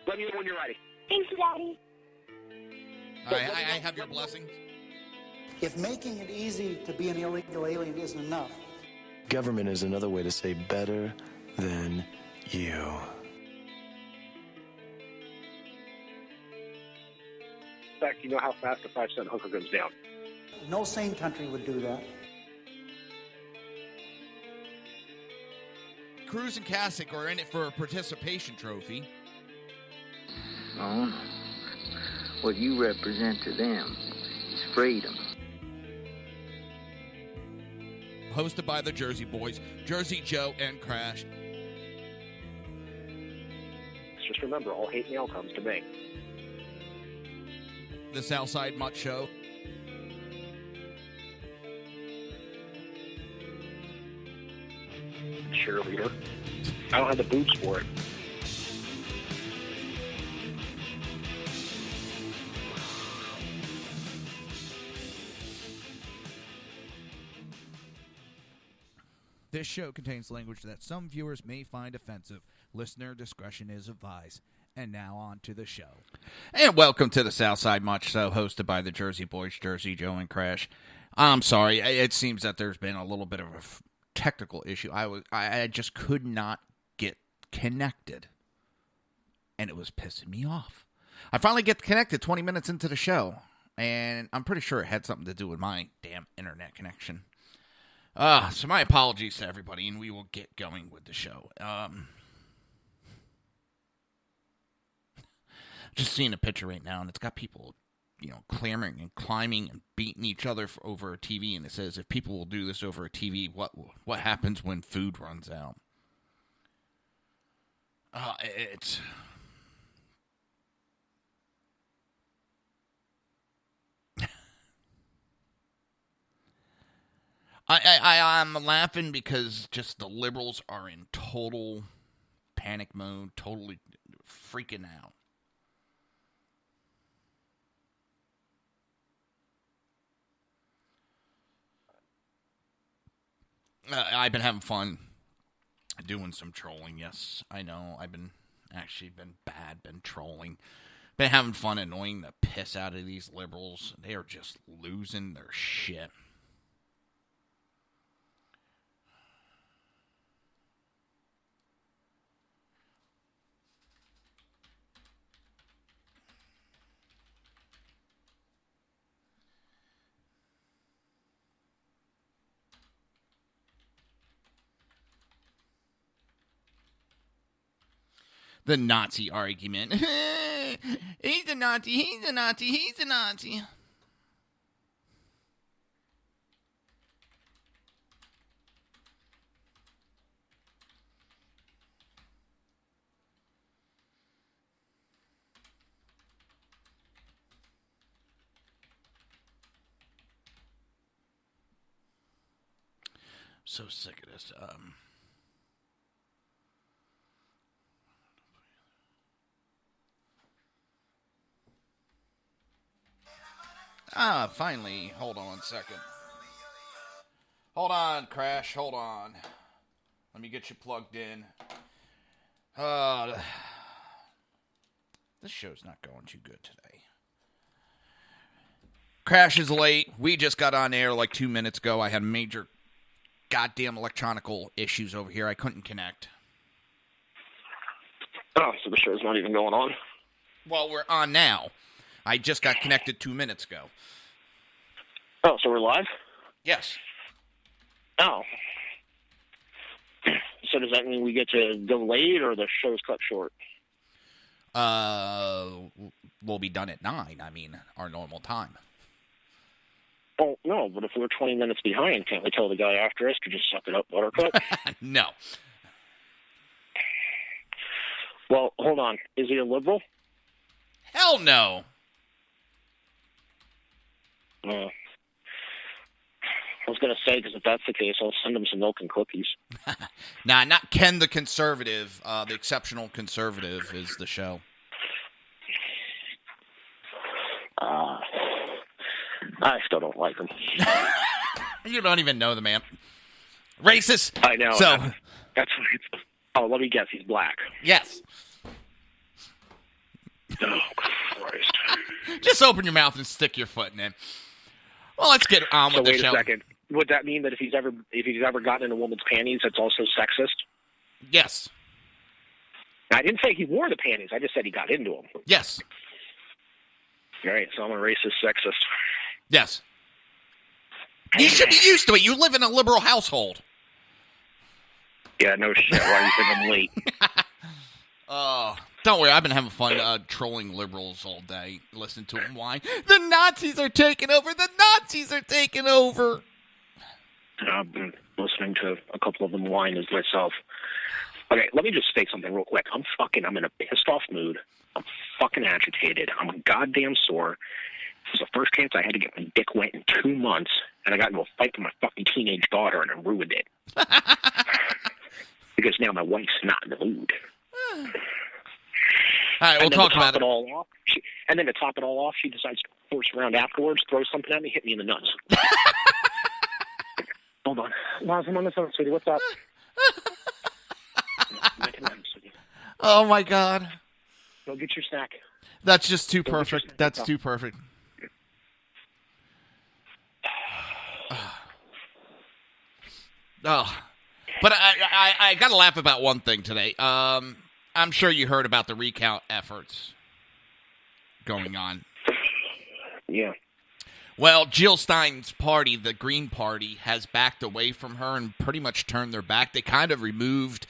Let me know when you're ready. Thank you, Daddy. I have your blessings. If making it easy to be an illegal alien isn't enough, government is another way to say better than you. In fact, you know how fast a 5-cent hooker goes down. no sane country would do that. Cruz and Kasich are in it for a participation trophy. Oh, what you represent to them is freedom. Hosted by the Jersey Boys, Jersey Joe and Crash. Just remember, all hate mail comes to me. The Southside Mutt Show. Cheerleader. I don't have the boots for it. This show contains language that some viewers may find offensive. Listener discretion is advised. And now on to the show. And welcome to the Southside Mutt Show, hosted by the Jersey Boys, Jersey Joe and Crash. I'm sorry, it seems that there's been a little bit of a technical issue. I just could not get connected, and it was pissing me off. I finally get connected 20 minutes into the show, and I'm pretty sure it had something to do with my damn internet connection. So my apologies to everybody, and we will get going with the show. Just seeing a picture right now, and it's got people, clamoring and climbing and beating each other over a TV, and it says, if people will do this over a TV, what happens when food runs out? I'm laughing because just the liberals are in total panic mode, totally freaking out. I've been having fun doing some trolling. Yes, I know. I've been trolling. Been having fun annoying the piss out of these liberals. They are just losing their shit. The Nazi argument. He's a Nazi, he's a Nazi, he's a Nazi. So sick of this. Finally. Hold on 1 second. Hold on, Crash. Hold on. Let me get you plugged in. This show's not going too good today. Crash is late. We just got on air like 2 minutes ago. I had major goddamn electronical issues over here. I couldn't connect. Oh, so the show's not even going on? Well, we're on now. I just got connected 2 minutes ago. Oh, so we're live? Yes. Oh. So does that mean we get to go late or the show's cut short? We'll be done at 9. I mean, our normal time. Oh, no, but if we're 20 minutes behind, can't we tell the guy after us to just suck it up, buttercup? No. Well, hold on. Is he a liberal? Hell no. I was going to say, because if that's the case, I'll send him some milk and cookies. Nah, not Ken the Conservative. The Exceptional Conservative is the show. I still don't like him. You don't even know the man. Racist. I know. So, that's what it's... Oh, let me guess. He's black. Yes. Oh, Christ. Just open your mouth and stick your foot in it. Well, let's get on with the show. Wait a second. Would that mean that if he's ever gotten in a woman's panties, that's also sexist? Yes. I didn't say he wore the panties. I just said he got into them. Yes. All right, so I'm a racist sexist. Yes. You should be used to it. You live in a liberal household. Yeah, no shit. Why do you think I'm late? Don't worry. I've been having fun trolling liberals all day. Listen to them whine. The Nazis are taking over. The Nazis are taking over. I've been listening to a couple of them whine as myself. Okay, let me just say something real quick. I'm in a pissed off mood. I'm fucking agitated. I'm goddamn sore. This was the first chance I had to get my dick wet in 2 months, and I got into a fight with my fucking teenage daughter, and I ruined it. Because now my wife's not in the mood. All right, we'll talk about it. And then to top it all off, she decides to force around afterwards, throw something at me, hit me in the nuts. Hold on. Laz, I'm on the phone, sweetie. What's up? Oh, my God. Go get your snack. That's just too perfect. That's too perfect. Oh. But I got to laugh about one thing today. I'm sure you heard about the recount efforts going on. Yeah. Well, Jill Stein's party, the Green Party, has backed away from her and pretty much turned their back. They kind of removed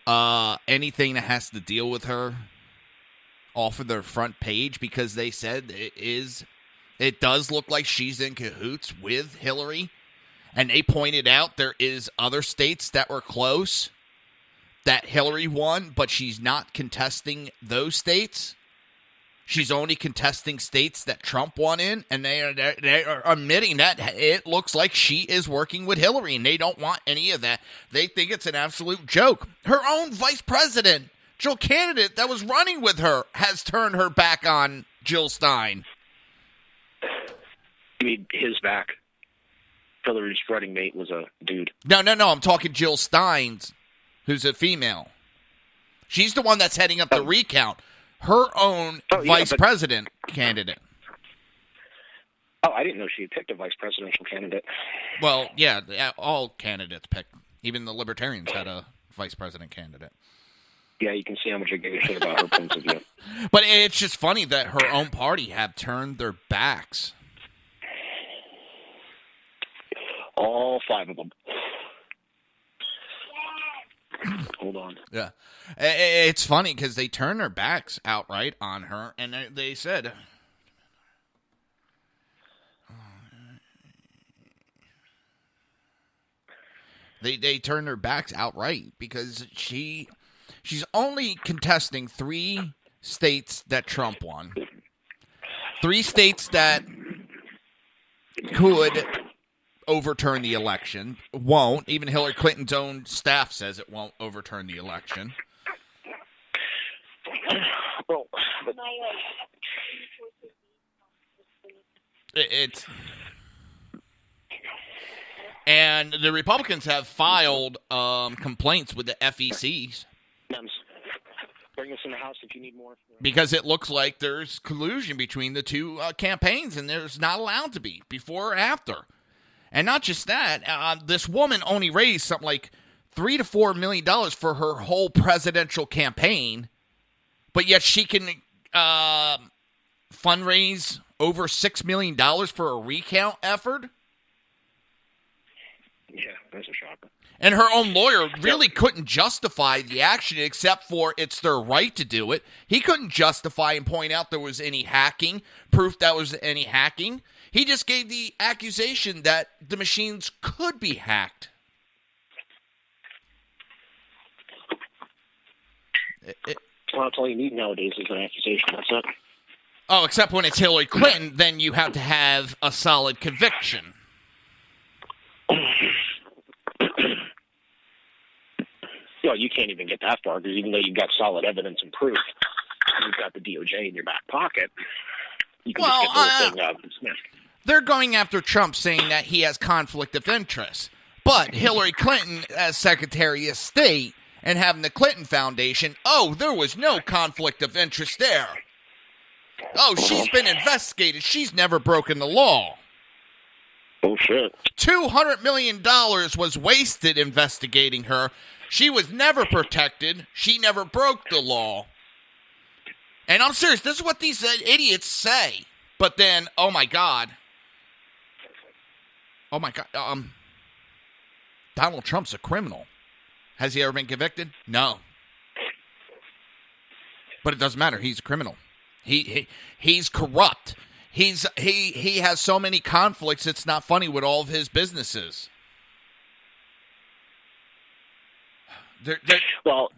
anything that has to deal with her off of their front page because they said it does look like she's in cahoots with Hillary. And they pointed out there is other states that were close that Hillary won, but she's not contesting those states. She's only contesting states that Trump won in, and they are admitting that it looks like she is working with Hillary, and they don't want any of that. They think it's an absolute joke. Her own vice presidential candidate that was running with her has turned her back on Jill Stein. I mean, his back. Hillary's running mate was a dude. No. I'm talking Jill Stein's, who's a female. She's the one that's heading up the recount. Her own vice president candidate. Oh, I didn't know she had picked a vice presidential candidate. Well, yeah, all candidates picked. Even the Libertarians had a vice president candidate. Yeah, you can see how much I give a shit about her points of view. But it's just funny that her own party have turned their backs. All 5 of them. Hold on. Yeah. It's funny because they turned their backs outright on her, and they said... They turned their backs outright because she's only contesting 3 states that Trump won. 3 states that could overturn the election. Won't. Even Hillary Clinton's own staff says it won't overturn the election. Well, it's... And the Republicans have filed complaints with the FECs. Bring us in the house if you need more. Because it looks like there's collusion between the 2 campaigns, and there's not allowed to be before or after. And not just that, this woman only raised something like $3 to $4 million for her whole presidential campaign, but yet she can fundraise over $6 million for a recount effort. Yeah, that's a shocker. And her own lawyer really couldn't justify the action except for it's their right to do it. He couldn't justify and point out there was any hacking, proof that was any hacking. He just gave the accusation that the machines could be hacked. Well, that's all you need nowadays is an accusation. That's it. Oh, except when it's Hillary Clinton, then you have to have a solid conviction. Well, you can't even get that far because even though you've got solid evidence and proof, you've got the DOJ in your back pocket. You can just get the whole thing dismissed. They're going after Trump saying that he has conflict of interest. But Hillary Clinton, as Secretary of State and having the Clinton Foundation, there was no conflict of interest there. Oh, she's been investigated. She's never broken the law. Oh, shit. $200 million was wasted investigating her. She was never protected. She never broke the law. And I'm serious. This is what these idiots say. But then, oh, my God. Donald Trump's a criminal. Has he ever been convicted? No. But it doesn't matter. He's a criminal. He's corrupt. He has so many conflicts, it's not funny with all of his businesses. Well,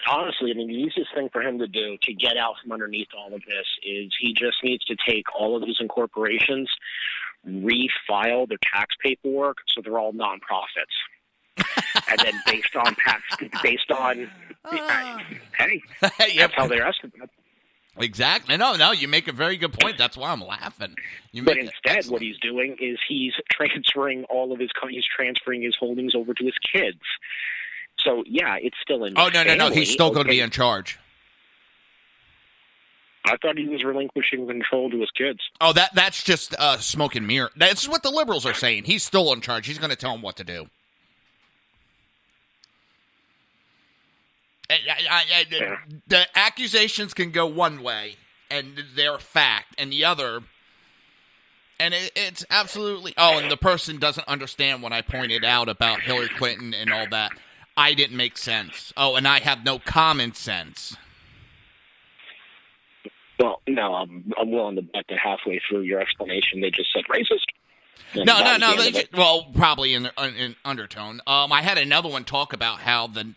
honestly, I mean, the easiest thing for him to do to get out from underneath all of this is he just needs to take all of these incorporations, refile their tax paperwork so they're all nonprofits. And then based on hey, that's how they're estimated. Exactly. No, you make a very good point. That's why I'm laughing. But instead, what he's doing is he's transferring his holdings over to his kids. So yeah, it's still in. Oh no! He's still going to be in charge. I thought he was relinquishing control to his kids. Oh, that's just smoke and mirror. That's what the liberals are saying. He's still in charge. He's going to tell them what to do. The accusations can go one way, and they're fact, and the other, and it's absolutely. Oh, and the person doesn't understand when I pointed out about Hillary Clinton and all that. I didn't make sense. Oh, and I have no common sense. Well, no, I'm willing to bet that halfway through your explanation, they just said racist. No. Well, probably in undertone. I had another one talk about how the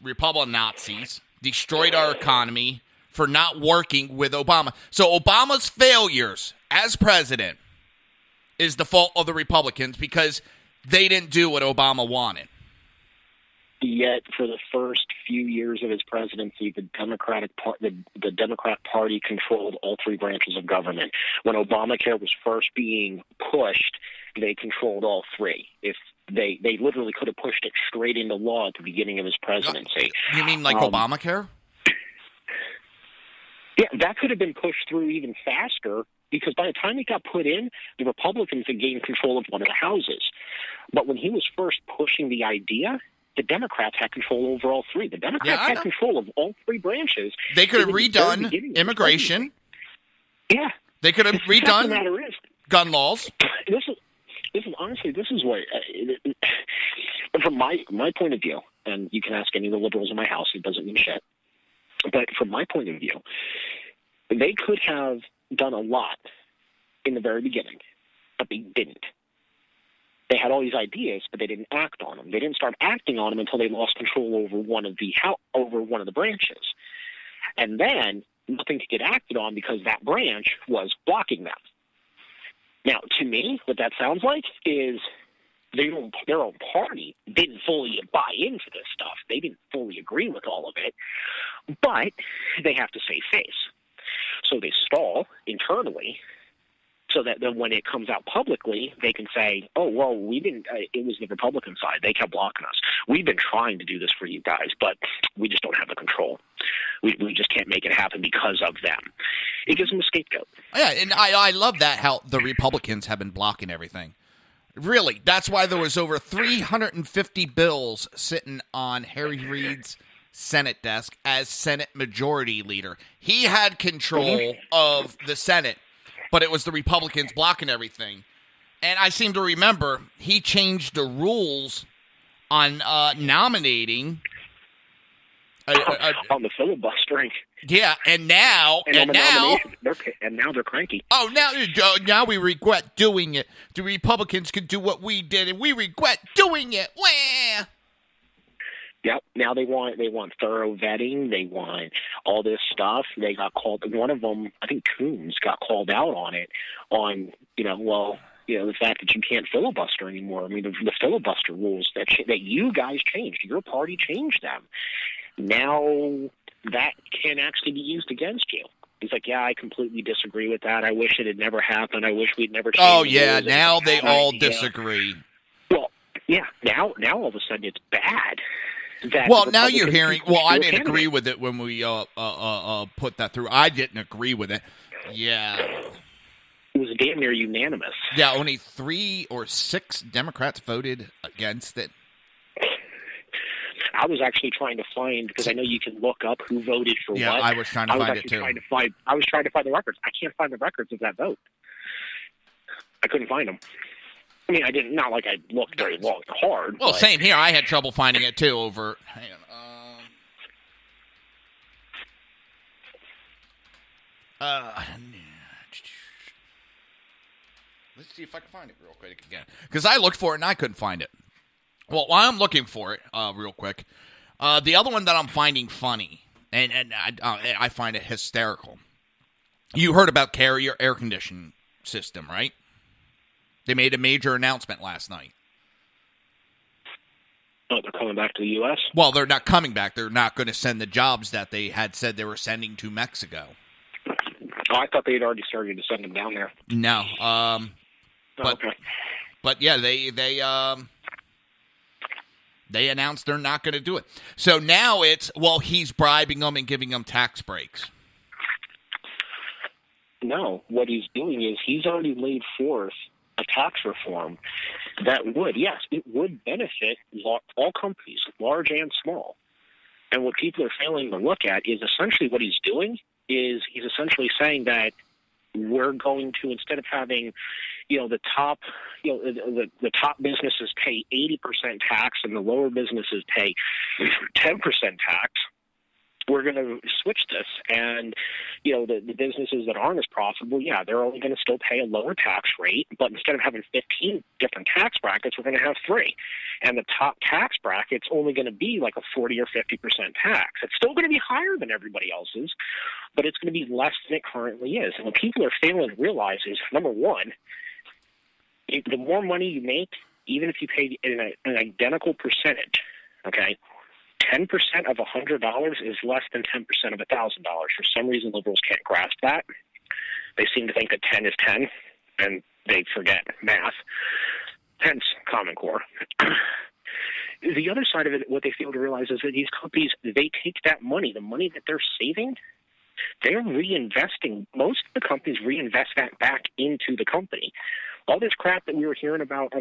Republican Nazis destroyed our economy for not working with Obama. So Obama's failures as president is the fault of the Republicans because they didn't do what Obama wanted. Yet, for the first few years of his presidency, the Democrat Party controlled all three branches of government. When Obamacare was first being pushed, they controlled all three. If they literally could have pushed it straight into law at the beginning of his presidency. You mean like Obamacare? Yeah, that could have been pushed through even faster because by the time it got put in, the Republicans had gained control of one of the houses. But when he was first pushing the idea, the Democrats had control over all three. The Democrats had control of all three branches. They could have redone immigration. Yeah. They could have redone gun laws. This is what, from my point of view, and you can ask any of the liberals in my house, it doesn't mean shit, but from my point of view, they could have done a lot in the very beginning, but they didn't. They had all these ideas, but they didn't act on them. They didn't start acting on them until they lost control over one of the branches. And then nothing could get acted on because that branch was blocking them. Now, to me, what that sounds like is their own party didn't fully buy into this stuff. They didn't fully agree with all of it, but they have to save face. So they stall internally so that then when it comes out publicly, they can say, oh, well, we didn't, it was the Republican side. They kept blocking us. We've been trying to do this for you guys, but we just don't have the control. We just can't make it happen because of them. It gives them a scapegoat. Yeah, and I love that, how the Republicans have been blocking everything. Really, that's why there was over 350 bills sitting on Harry Reid's Senate desk as Senate Majority Leader. He had control of the Senate, but it was the Republicans blocking everything. And I seem to remember he changed the rules on nominating. On the filibustering. Yeah, and now they're cranky. Oh, now we regret doing it. The Republicans could do what we did, and we regret doing it. Wah! Yep. Now they want thorough vetting. They want all this stuff. They got called. One of them, I think Coons, got called out on it. The fact that you can't filibuster anymore. I mean, the filibuster rules that you guys changed. Your party changed them. Now that can actually be used against you. He's like, yeah, I completely disagree with that. I wish it had never happened. I wish we'd never changed. Oh, yeah, now they all disagree. Well, yeah, now all of a sudden it's bad. that. Well, now you're hearing. Well, I didn't candidate. agree with it when we put that through. I didn't agree with it. Yeah. It was damn near unanimous. Yeah, only 3 or 6 Democrats voted against it. I was actually trying to find, because I know you can look up who voted for what. Yeah, I was trying to find it too. I was trying to find the records. I can't find the records of that vote. I couldn't find them. I mean, I didn't. Not like I looked very long, hard. Well, but same here. I had trouble finding it too. Over. Hang on. Let's see if I can find it real quick again, because I looked for it and I couldn't find it. Well, while I'm looking for it, real quick, the other one that I'm finding funny, and I find it hysterical. You heard about Carrier air conditioning system, right? They made a major announcement last night. Oh, they're coming back to the U.S.? Well, they're not coming back. They're not going to send the jobs that they had said they were sending to Mexico. Oh, I thought they had already started to send them down there. No. Okay. But yeah, they announced they're not going to do it. So now it's, well, he's bribing them and giving them tax breaks. No, what he's doing is he's already laid forth a tax reform that would, yes, it would benefit all companies, large and small. And what people are failing to look at is essentially what he's doing is he's essentially saying that we're going to, instead of having, the top, the top businesses pay 80% tax and the lower businesses pay 10% tax, we're going to switch this. And, the businesses that aren't as profitable, yeah, they're only going to still pay a lower tax rate, but instead of having 15 different tax brackets, we're going to have 3. And the top tax bracket's only going to be like a 40 or 50% tax. It's still going to be higher than everybody else's, but it's going to be less than it currently is. And what people are failing to realize is, number one, the more money you make, even if you pay an identical percentage, okay, 10% of $100 is less than 10% of $1,000. For some reason, liberals can't grasp that. They seem to think that 10 is 10, and they forget math, hence Common Core. The other side of it, what they fail to realize is that these companies, they take that money, the money that they're saving, they're reinvesting. Most of the companies reinvest that back into the company. All this crap that we were hearing about,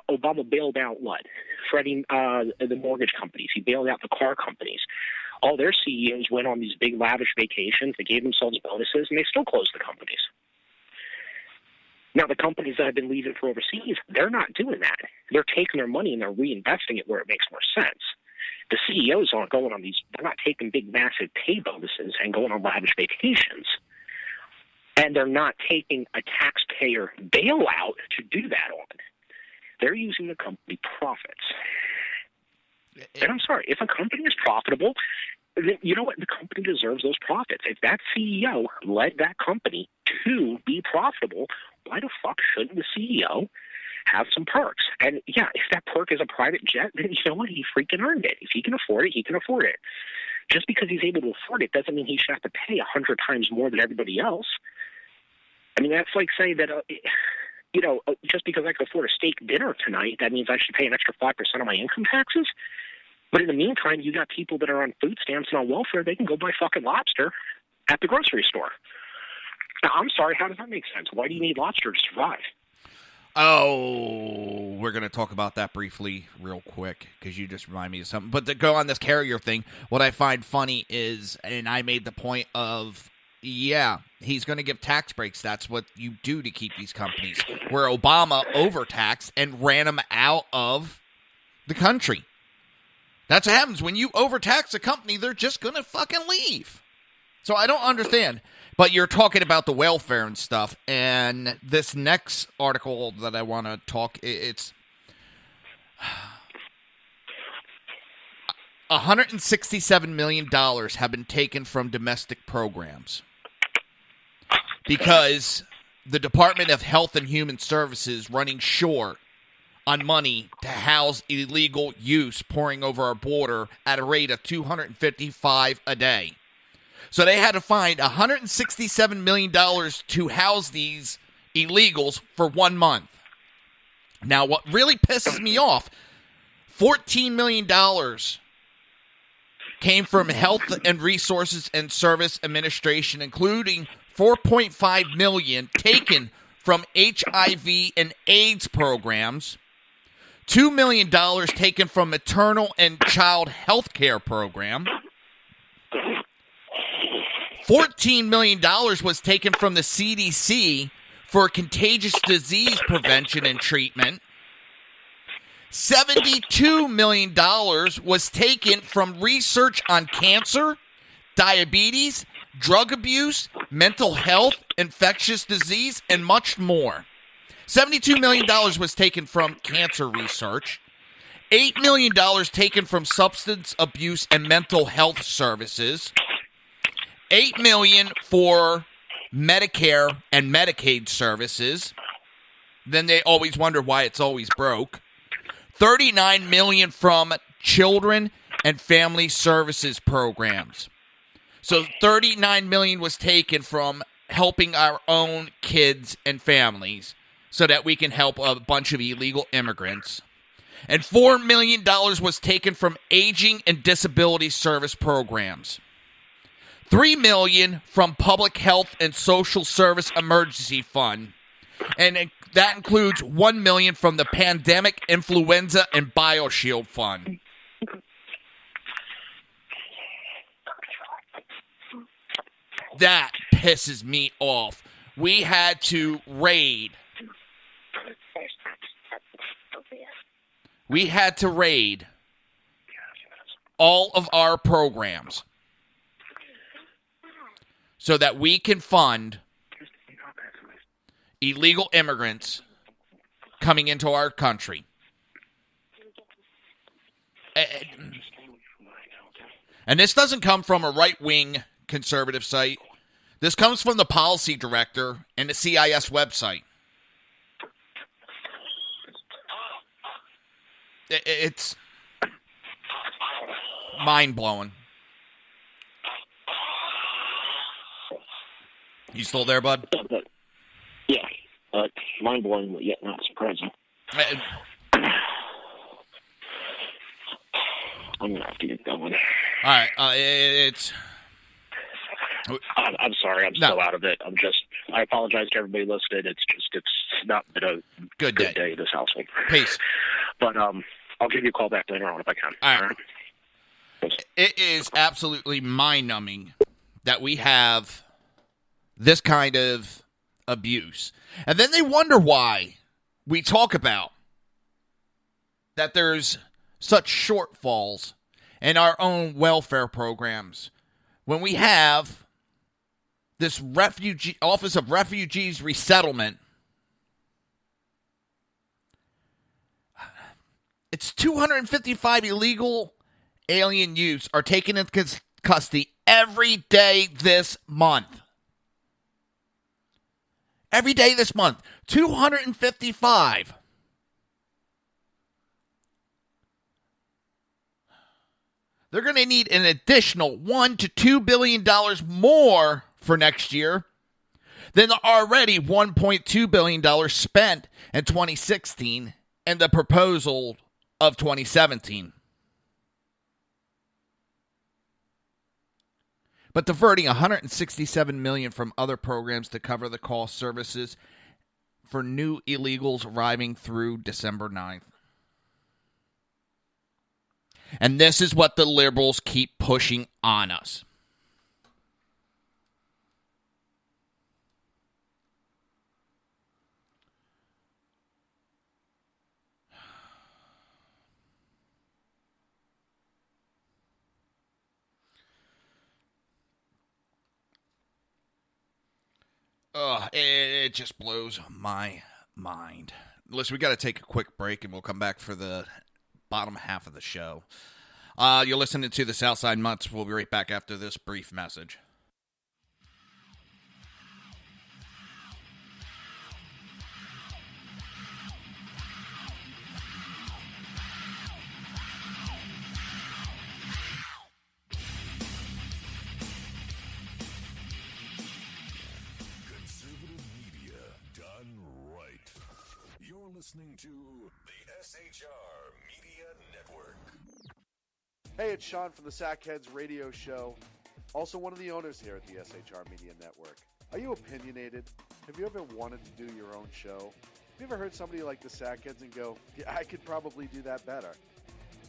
Obama bailed out what? Freddie, the mortgage companies. He bailed out the car companies. All their CEOs went on these big lavish vacations. They gave themselves bonuses, and they still closed the companies. Now, the companies that have been leaving for overseas, they're not doing that. They're taking their money and they're reinvesting it where it makes more sense. The CEOs aren't going on these, they're not taking big, massive pay bonuses and going on lavish vacations. And they're not taking a taxpayer bailout to do that on. They're using the company profits. And I'm sorry, if a company is profitable, then you know what? The company deserves those profits. If that CEO led that company to be profitable, why the fuck shouldn't the CEO have some perks? And yeah, if that perk is a private jet, then you know what? He freaking earned it. If he can afford it, he can afford it. Just because he's able to afford it doesn't mean he should have to pay 100 times more than everybody else. I mean, that's like saying that, just because I can afford a steak dinner tonight, that means I should pay an extra 5% of my income taxes. But in the meantime, you got people that are on food stamps and on welfare. They can go buy fucking lobster at the grocery store. Now, I'm sorry, how does that make sense? Why do you need lobster to survive? Oh, we're going to talk about that briefly real quick because you just remind me of something. But to go on this Carrier thing, what I find funny is, and I made the point of, yeah, he's going to give tax breaks. That's what you do to keep these companies. Where Obama overtaxed and ran them out of the country. That's what happens. When you overtax a company, they're just going to fucking leave. So I don't understand. But you're talking about the welfare and stuff. And this next article that I want to talk, it's $167 million have been taken from domestic programs because the Department of Health and Human Services running short on money to house illegal use pouring over our border at a rate of 255 a day. So they had to find $167 million to house these illegals for 1 month. Now, what really pisses me off, $14 million came from Health and Resources and Service Administration, including $4.5 million taken from HIV and AIDS programs, $2 million taken from maternal and child health care program, $14 million was taken from the CDC for contagious disease prevention and treatment, $72 million was taken from research on cancer, diabetes, drug abuse, mental health, infectious disease, and much more. $72 million was taken from cancer research, $8 million taken from substance abuse and mental health services, $8 million for Medicare and Medicaid services. Then they always wonder why it's always broke. $39 million from children and family services programs. So $39 million was taken from helping our own kids and families so that we can help a bunch of illegal immigrants. And $4 million was taken from aging and disability service programs. $3 million from Public Health and Social Service Emergency Fund. And that includes $1 million from the Pandemic Influenza and BioShield Fund. That pisses me off. We had to raid. We had to raid all of our programs so that we can fund illegal immigrants coming into our country. And this doesn't come from a right-wing conservative site. This comes from the policy director and the CIS website. It's mind-blowing. You still there, bud? Yeah. Mind-blowing, but yet not surprising. I'm going to have to get going. All right. It's... I'm sorry. I'm still out of it. I apologize to everybody listening. It's not been a good day this household. Peace. But I'll give you a call back later on if I can. All right. It is absolutely mind-numbing that we have this kind of abuse. And then they wonder why we talk about that there's such shortfalls in our own welfare programs when we have this Office of Refugees Resettlement. It's 255 illegal alien youths are taken into custody every day this month. Every day this month. 255. They're going to need an additional $1 to $2 billion more for next year than the already $1.2 billion spent in 2016 and the proposal of 2017. But diverting $167 million from other programs to cover the cost services for new illegals arriving through December 9th. And this is what the liberals keep pushing on us. It just blows my mind. Listen, we got to take a quick break, and we'll come back for the bottom half of the show. You're listening to the Southside Mutts. We'll be right back after this brief message. Listening to the SHR Media Network. Hey, it's Sean from the Sackheads Radio Show, also one of the owners here at the SHR Media Network. Are you opinionated? Have you ever wanted to do your own show? Have you ever heard somebody like the Sackheads and go, yeah, I could probably do that better?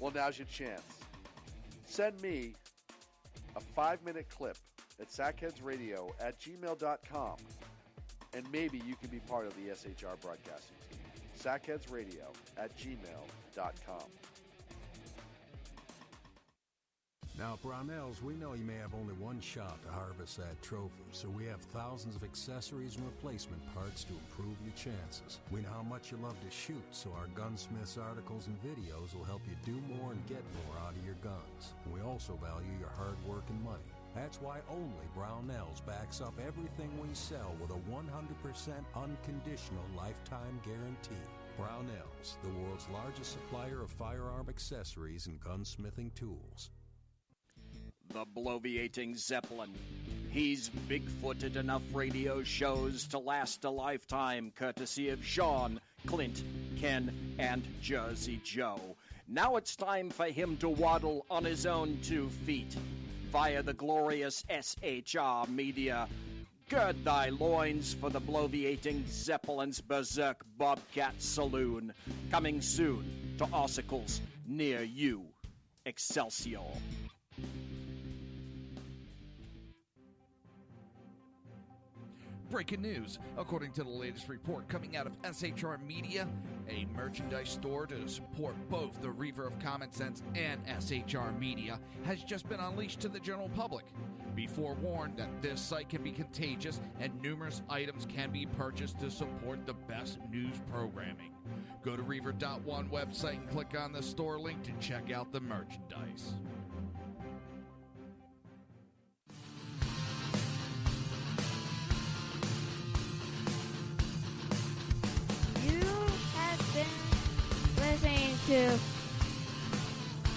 Well, now's your chance. Send me a 5-minute clip at sackheadsradio@gmail.com, and maybe you can be part of the SHR broadcasting team. sackheadsradio@gmail.com. Now, at Brownells, we know you may have only one shot to harvest that trophy, so we have thousands of accessories and replacement parts to improve your chances. We know how much you love to shoot, so our Gunsmiths articles and videos will help you do more and get more out of your guns. And we also value your hard work and money. That's why only Brownells backs up everything we sell with a 100% unconditional lifetime guarantee. Brownells, the world's largest supplier of firearm accessories and gunsmithing tools. The bloviating Zeppelin. He's Bigfooted enough radio shows to last a lifetime, courtesy of Sean, Clint, Ken, and Jersey Joe. Now it's time for him to waddle on his own 2 feet via the glorious SHR Media. Gird thy loins for the bloviating Zeppelin's Berserk Bobcat Saloon. Coming soon to Ossicles near you. Excelsior. Breaking news. According to the latest report coming out of SHR Media, a merchandise store to support both the Reaver of Common Sense and SHR Media has just been unleashed to the general public. Be forewarned that this site can be contagious and numerous items can be purchased to support the best news programming. Go to Reaver.one website and click on the store link to check out the merchandise. Listening to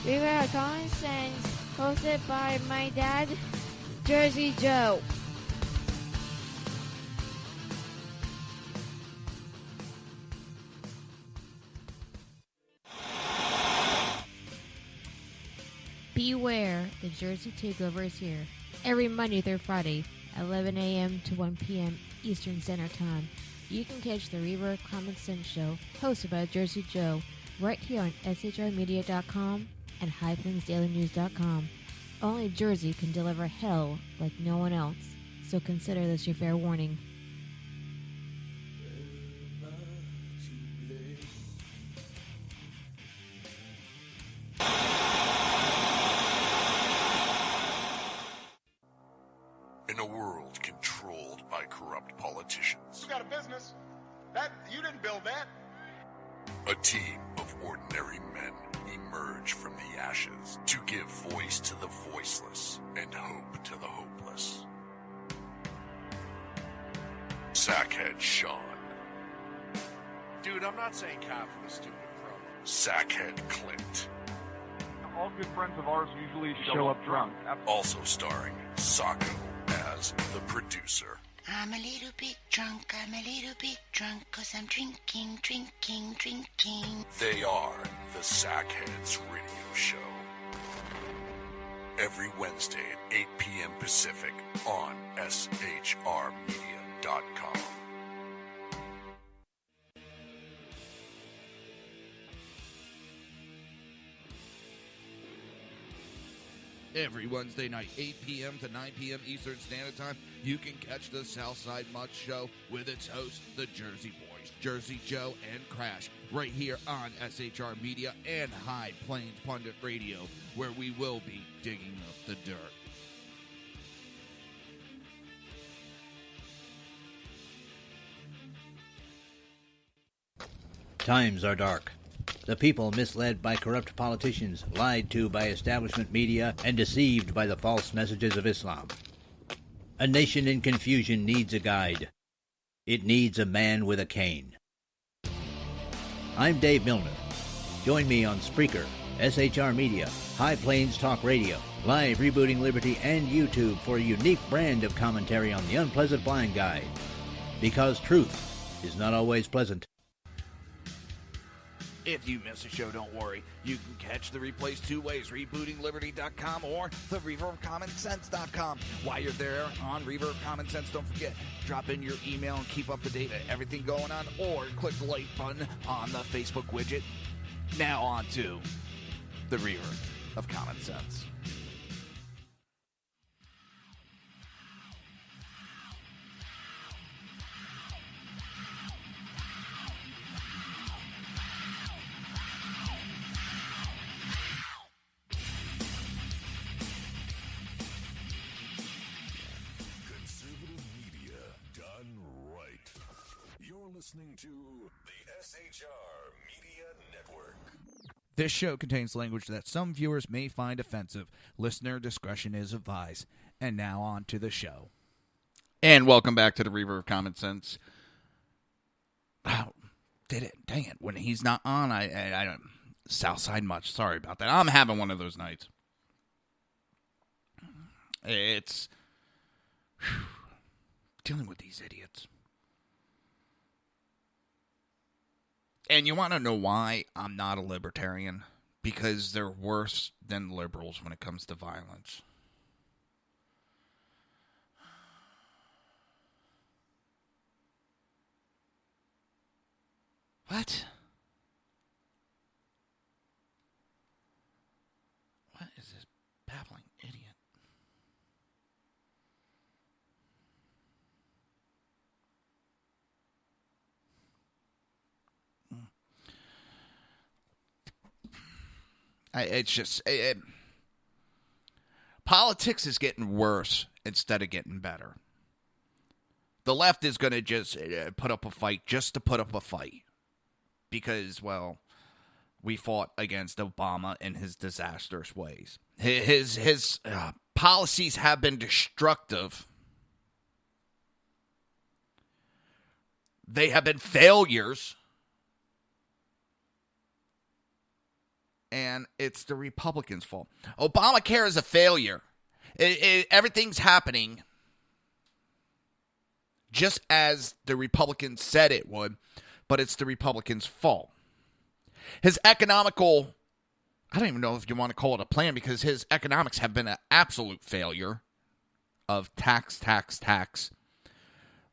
Reaver of Common Sense, hosted by my dad, Jersey Joe. Beware, the Jersey Takeover is here. Every Monday through Friday, 11 a.m. to 1 p.m. Eastern Standard Time. You can catch the Reaver of Common Sense show, hosted by Jersey Joe, right here on shrmedia.com and highplainsdailynews.com. Only Jersey can deliver hell like no one else, so consider this your fair warning. In a world controlled by corrupt politicians, You got a business. You didn't build that. a team of ordinary men emerge from the ashes to give voice to the voiceless and hope to the hopeless. Sackhead Sean. Dude, I'm not saying cow for the stupid pro. Sackhead Clint. All good friends of ours usually show up drunk. Also starring Sacco as the producer. I'm a little bit drunk, 'cause I'm drinking. They are the Sackheads Radio Show. Every Wednesday at 8 p.m. Pacific on shrmedia.com. Every Wednesday night, 8 p.m. to 9 p.m. Eastern Standard Time, you can catch the Southside Mutts Show with its hosts, the Jersey Boys, Jersey Joe and Crash, right here on SHR Media and High Plains Pundit Radio, where we will be digging up the dirt. Times are dark. The people misled by corrupt politicians, lied to by establishment media, and deceived by the false messages of Islam. A nation in confusion needs a guide. It needs a man with a cane. I'm Dave Milner. Join me on Spreaker, SHR Media, High Plains Talk Radio, Live Rebooting Liberty, and YouTube for a unique brand of commentary on the unpleasant blind guide. Because truth is not always pleasant. If you miss a show, don't worry. You can catch the replays two ways, rebootingliberty.com or the reverbcommonsense.com. While you're there on Reverb Common Sense, don't forget, drop in your email and keep up to date on everything going on, or click the like button on the Facebook widget. Now on to the Reverb of Common Sense. Listening to the SHR Media Network. This show contains language that some viewers may find offensive. Listener discretion is advised. And now on to the show. And welcome back to the Reverb of Common Sense. Oh, did it? Dang it. When he's not on, I don't... Southside much. Sorry about that. I'm having one of those nights. It's... dealing with these idiots. And you want to know why I'm not a libertarian? Because they're worse than liberals when it comes to violence. What? What is this babbling idiot? It's just... politics is getting worse instead of getting better. The left is going to just put up a fight just to put up a fight. Because, well, we fought against Obama in his disastrous ways. His policies have been destructive. They have been failures. And it's the Republicans' fault. Obamacare is a failure. Everything's happening just as the Republicans said it would, but it's the Republicans' fault. His economical, I don't even know if you want to call it a plan, because his economics have been an absolute failure of tax.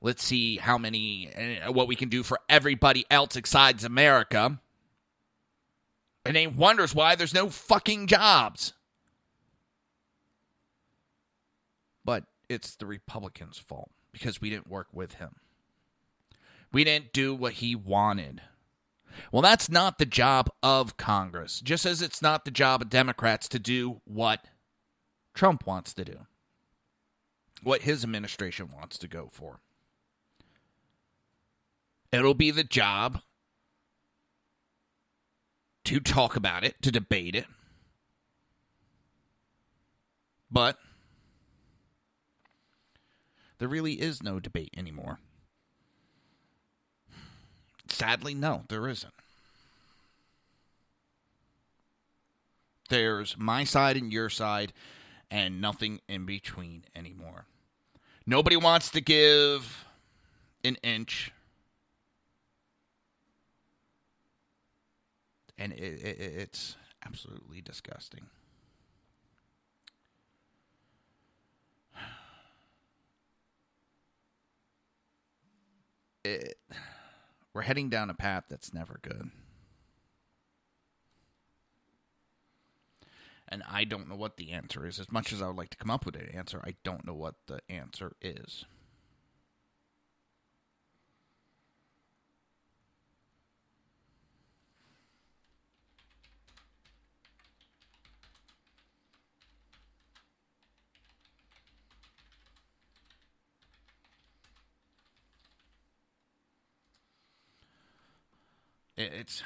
Let's see how many, what we can do for everybody else besides America. And he wonders why there's no fucking jobs. But it's the Republicans' fault because we didn't work with him. We didn't do what he wanted. Well, that's not the job of Congress, just as it's not the job of Democrats to do what Trump wants to do, what his administration wants to go for. It'll be the job to talk about it, to debate it. But there really is no debate anymore. Sadly, no, there isn't. There's my side and your side, and nothing in between anymore. Nobody wants to give an inch. And it's absolutely disgusting. We're heading down a path that's never good. And I don't know what the answer is. As much as I would like to come up with an answer, I don't know what the answer is. It's...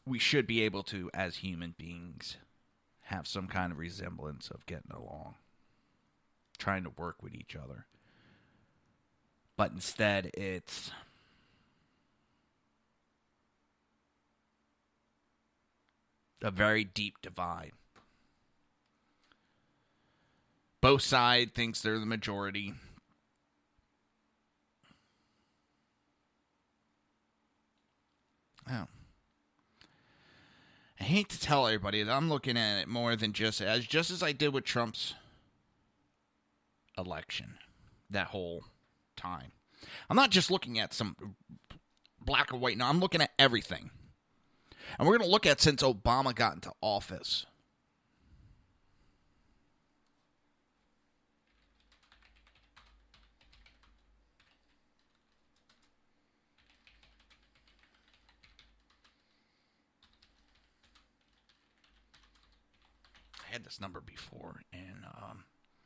we should be able to, as human beings, have some kind of resemblance of getting along, trying to work with each other. But instead, it's a very deep divide. Both sides thinks they're the majority. Oh. I hate to tell everybody that I'm looking at it more than just as I did with Trump's election that whole time. I'm not just looking at some black or white. No, I'm looking at everything. And we're going to look at since Obama got into office. I had this number before, and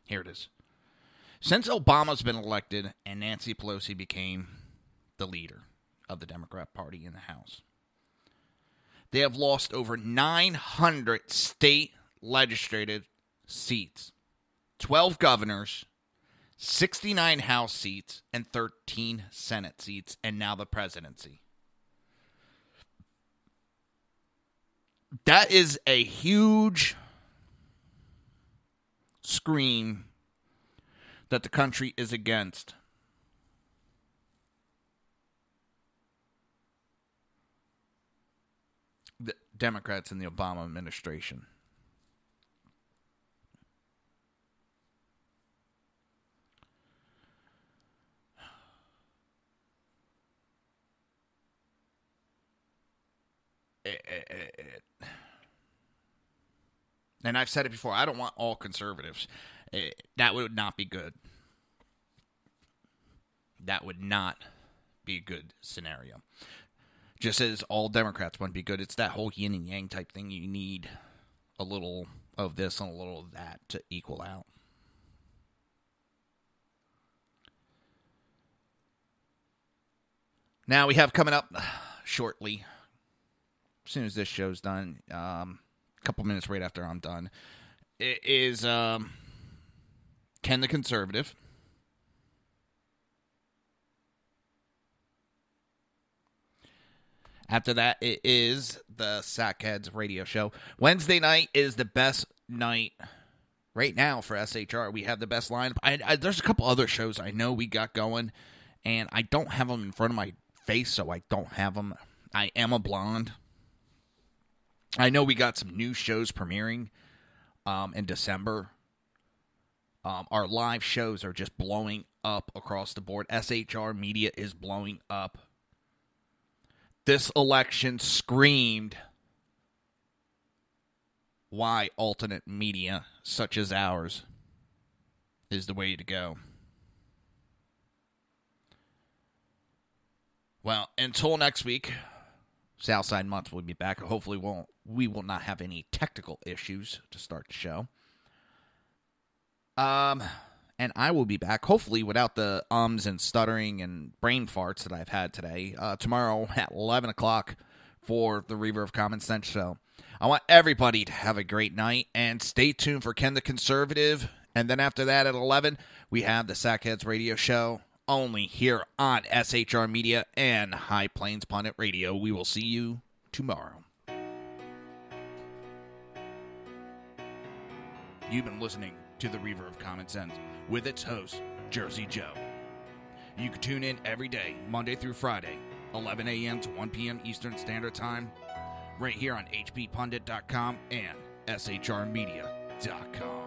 here it is. Since Obama's been elected and Nancy Pelosi became the leader of the Democrat Party in the House, they have lost over 900 state legislative seats, 12 governors, 69 House seats, and 13 Senate seats, and now the presidency. That is a huge scream that the country is against the Democrats in the Obama administration. And I've said it before, I don't want all conservatives. That would not be good. That would not be a good scenario. Just as all Democrats wouldn't be good. It's that whole yin and yang type thing. You need a little of this and a little of that to equal out. Now we have coming up shortly, as soon as this show's done, a couple minutes right after I'm done, it is Ken the Conservative. After that, it is the Sackheads radio show. Wednesday night is the best night right now for SHR. We have the best lineup. There's a couple other shows I know we got going, and I don't have them in front of my face, so I don't have them. I am a blonde. I know we got some new shows premiering in December. Our live shows are just blowing up across the board. SHR Media is blowing up. This election screamed why alternate media such as ours is the way to go. Well, until next week, Southside Mutts will be back. Hopefully we will not have any technical issues to start the show. And I will be back, hopefully without the ums and stuttering and brain farts that I've had today, tomorrow at 11 o'clock for the Reaver of Common Sense show. I want everybody to have a great night, and stay tuned for Ken the Conservative. And then after that at 11, we have the Sackheads radio show, only here on SHR Media and High Plains Pundit Radio. We will see you tomorrow. You've been listening to the Reaver of Common Sense with its host, Jersey Joe. You can tune in every day, Monday through Friday, 11 a.m. to 1 p.m. Eastern Standard Time, right here on hppundit.com and shrmedia.com.